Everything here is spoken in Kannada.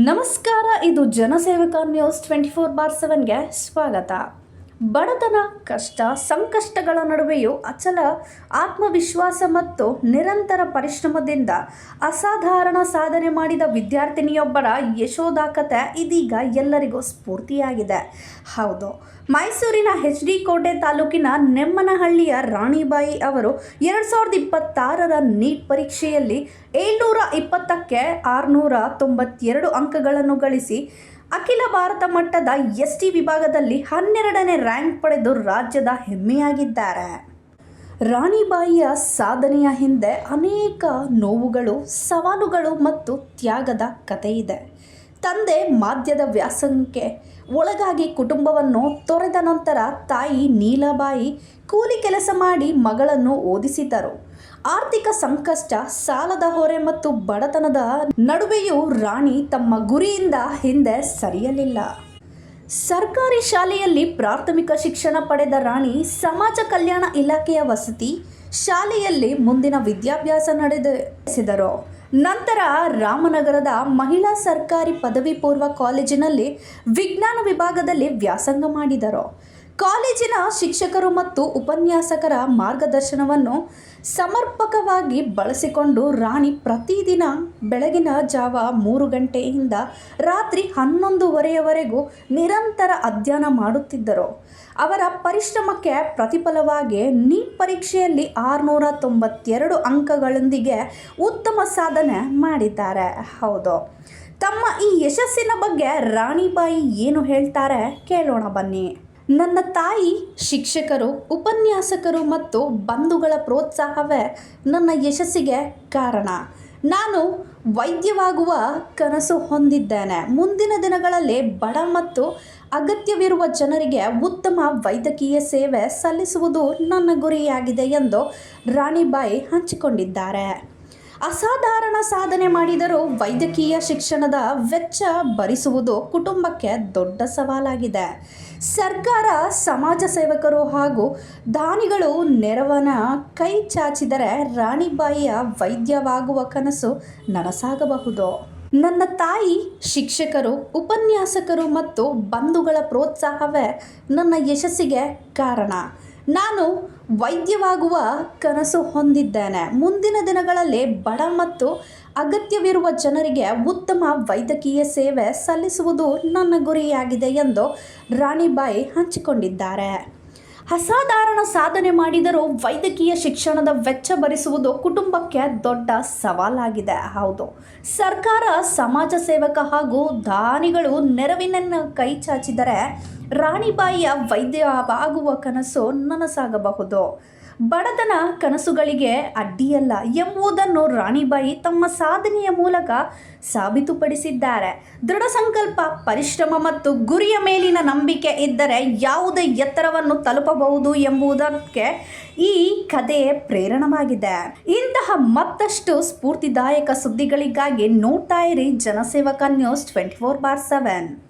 ನಮಸ್ಕಾರ, ಇದು ಜನಸೇವಕ ನ್ಯೂಸ್ 24/7ಗೆ ಸ್ವಾಗತ. ಬಡತನ, ಕಷ್ಟ, ಸಂಕಷ್ಟಗಳ ನಡುವೆಯೂ ಅಚಲ ಆತ್ಮವಿಶ್ವಾಸ ಮತ್ತು ನಿರಂತರ ಪರಿಶ್ರಮದಿಂದ ಅಸಾಧಾರಣ ಸಾಧನೆ ಮಾಡಿದ ವಿದ್ಯಾರ್ಥಿನಿಯೊಬ್ಬರ ಯಶೋದಾಕತೆ ಇದೀಗ ಎಲ್ಲರಿಗೂ ಸ್ಫೂರ್ತಿಯಾಗಿದೆ. ಹೌದು, ಮೈಸೂರಿನ HD ಕೋಟೆ ತಾಲೂಕಿನ ನೆಮ್ಮನಹಳ್ಳಿಯ ರಾಣಿಬಾಯಿ ಅವರು 2026ರ ನೀಟ್ ಪರೀಕ್ಷೆಯಲ್ಲಿ 720ಕ್ಕೆ 692 ಅಂಕಗಳನ್ನು ಗಳಿಸಿ ಅಖಿಲ ಭಾರತ ಮಟ್ಟದ ST ವಿಭಾಗದಲ್ಲಿ 12ನೇ ರ್ಯಾಂಕ್ ಪಡೆದು ರಾಜ್ಯದ ಹೆಮ್ಮೆಯಾಗಿದ್ದಾರೆ. ರಾಣಿಬಾಯಿಯ ಸಾಧನೆಯ ಹಿಂದೆ ಅನೇಕ ನೋವುಗಳು, ಸವಾಲುಗಳು ಮತ್ತು ತ್ಯಾಗದ ಕಥೆಯಿದೆ. ತಂದೆ ಮಾಧ್ಯದ ವ್ಯಾಸಂಗಕ್ಕೆ ಒಳಗಾಗಿ ಕುಟುಂಬವನ್ನು ತೊರೆದ ನಂತರ ತಾಯಿ ನೀಲಾಬಾಯಿ ಕೂಲಿ ಕೆಲಸ ಮಾಡಿ ಮಗಳನ್ನು ಓದಿಸಿದ್ದರು. ಆರ್ಥಿಕ ಸಂಕಷ್ಟ, ಸಾಲದ ಹೊರೆ ಮತ್ತು ಬಡತನದ ನಡುವೆಯೂ ರಾಣಿ ತಮ್ಮ ಗುರಿಯಿಂದ ಹಿಂದೆ ಸರಿಯಲಿಲ್ಲ. ಸರ್ಕಾರಿ ಶಾಲೆಯಲ್ಲಿ ಪ್ರಾಥಮಿಕ ಶಿಕ್ಷಣ ಪಡೆದ ರಾಣಿ ಸಮಾಜ ಕಲ್ಯಾಣ ಇಲಾಖೆಯ ವಸತಿ ಶಾಲೆಯಲ್ಲಿ ಮುಂದಿನ ವಿದ್ಯಾಭ್ಯಾಸ ನಡೆಸಿದರು. ನಂತರ ರಾಮನಗರದ ಮಹಿಳಾ ಸರ್ಕಾರಿ ಪದವಿ ಪೂರ್ವ ಕಾಲೇಜಿನಲ್ಲಿ ವಿಜ್ಞಾನ ವಿಭಾಗದಲ್ಲಿ ವ್ಯಾಸಂಗ ಮಾಡಿದರು. ಕಾಲೇಜಿನ ಶಿಕ್ಷಕರು ಮತ್ತು ಉಪನ್ಯಾಸಕರ ಮಾರ್ಗದರ್ಶನವನ್ನು ಸಮರ್ಪಕವಾಗಿ ಬಳಸಿಕೊಂಡು ರಾಣಿ ಪ್ರತಿದಿನ ಬೆಳಗಿನ ಜಾವ 3 ಗಂಟೆಯಿಂದ ರಾತ್ರಿ 11:30ವರೆಗೂ ನಿರಂತರ ಅಧ್ಯಯನ ಮಾಡುತ್ತಿದ್ದರು. ಅವರ ಪರಿಶ್ರಮಕ್ಕೆ ಪ್ರತಿಫಲವಾಗಿ ನೀಟ್ ಪರೀಕ್ಷೆಯಲ್ಲಿ 692 ಅಂಕಗಳೊಂದಿಗೆ ಉತ್ತಮ ಸಾಧನೆ ಮಾಡಿದ್ದಾರೆ. ಹೌದು, ತಮ್ಮ ಈ ಯಶಸ್ಸಿನ ಬಗ್ಗೆ ರಾಣಿಬಾಯಿ ಏನು ಹೇಳ್ತಾರೆ ಕೇಳೋಣ ಬನ್ನಿ. ನನ್ನ ತಾಯಿ, ಶಿಕ್ಷಕರು, ಉಪನ್ಯಾಸಕರು ಮತ್ತು ಬಂಧುಗಳ ಪ್ರೋತ್ಸಾಹವೇ ನನ್ನ ಯಶಸ್ಸಿಗೆ ಕಾರಣ. ನಾನು ವೈದ್ಯವಾಗುವ ಕನಸು ಹೊಂದಿದ್ದೇನೆ. ಮುಂದಿನ ದಿನಗಳಲ್ಲಿ ಬಡ ಮತ್ತು ಅಗತ್ಯವಿರುವ ಜನರಿಗೆ ಉತ್ತಮ ವೈದ್ಯಕೀಯ ಸೇವೆ ಸಲ್ಲಿಸುವುದು ನನ್ನ ಗುರಿಯಾಗಿದೆ ಎಂದು ರಾಣಿಬಾಯಿ ಹಂಚಿಕೊಂಡಿದ್ದಾರೆ. ಅಸಾಧಾರಣ ಸಾಧನೆ ಮಾಡಿದರೂ ವೈದ್ಯಕೀಯ ಶಿಕ್ಷಣದ ವೆಚ್ಚ ಭರಿಸುವುದು ಕುಟುಂಬಕ್ಕೆ ದೊಡ್ಡ ಸವಾಲಾಗಿದೆ. ಸರ್ಕಾರ, ಸಮಾಜ ಸೇವಕರು ಹಾಗೂ ದಾನಿಗಳು ನೆರವನ ಕೈ ಚಾಚಿದರೆ ರಾಣಿಬಾಯಿಯ ವೈದ್ಯವಾಗುವ ಕನಸು ನನಸಾಗಬಹುದು. ನನ್ನ ತಾಯಿ, ಶಿಕ್ಷಕರು, ಉಪನ್ಯಾಸಕರು ಮತ್ತು ಬಂಧುಗಳ ಪ್ರೋತ್ಸಾಹವೇ ನನ್ನ ಯಶಸ್ಸಿಗೆ ಕಾರಣ. ನಾನು ವೈದ್ಯವಾಗುವ ಕನಸು ಹೊಂದಿದ್ದೇನೆ. ಮುಂದಿನ ದಿನಗಳಲ್ಲಿ ಬಡ ಮತ್ತು ಅಗತ್ಯವಿರುವ ಜನರಿಗೆ ಉತ್ತಮ ವೈದ್ಯಕೀಯ ಸೇವೆ ಸಲ್ಲಿಸುವುದು ನನ್ನ ಗುರಿಯಾಗಿದೆ ಎಂದು ರಾಣಿಬಾಯಿ ಹಂಚಿಕೊಂಡಿದ್ದಾರೆ. ಅಸಾಧಾರಣ ಸಾಧನೆ ಮಾಡಿದರೂ ವೈದ್ಯಕೀಯ ಶಿಕ್ಷಣದ ವೆಚ್ಚ ಭರಿಸುವುದು ಕುಟುಂಬಕ್ಕೆ ದೊಡ್ಡ ಸವಾಲಾಗಿದೆ. ಹೌದು, ಸರ್ಕಾರ, ಸಮಾಜ ಸೇವಕ ಹಾಗೂ ದಾನಿಗಳು ನೆರವಿನ ಕೈ ಚಾಚಿದರೆ ರಾಣಿಬಾಯಿಯ ವೈದ್ಯವಾಗುವ ಕನಸು ನನಸಾಗಬಹುದು. ಬಡತನ ಕನಸುಗಳಿಗೆ ಅಡ್ಡಿಯಲ್ಲ ಎಂಬುದನ್ನು ರಾಣಿಬಾಯಿ ತಮ್ಮ ಸಾಧನೆಯ ಮೂಲಕ ಸಾಬೀತುಪಡಿಸಿದ್ದಾರೆ. ದೃಢ ಸಂಕಲ್ಪ, ಪರಿಶ್ರಮ ಮತ್ತು ಗುರಿಯ ಮೇಲಿನ ನಂಬಿಕೆ ಇದ್ದರೆ ಯಾವುದೇ ಎತ್ತರವನ್ನು ತಲುಪಬಹುದು ಎಂಬುದಕ್ಕೆ ಈ ಕಥೆ ಪ್ರೇರಣವಾಗಿದೆ. ಇಂತಹ ಮತ್ತಷ್ಟು ಸ್ಫೂರ್ತಿದಾಯಕ ಸುದ್ದಿಗಳಿಗಾಗಿ ನೋಡ್ತಾ ಇರಿ ಜನಸೇವಕ ನ್ಯೂಸ್ 24/7.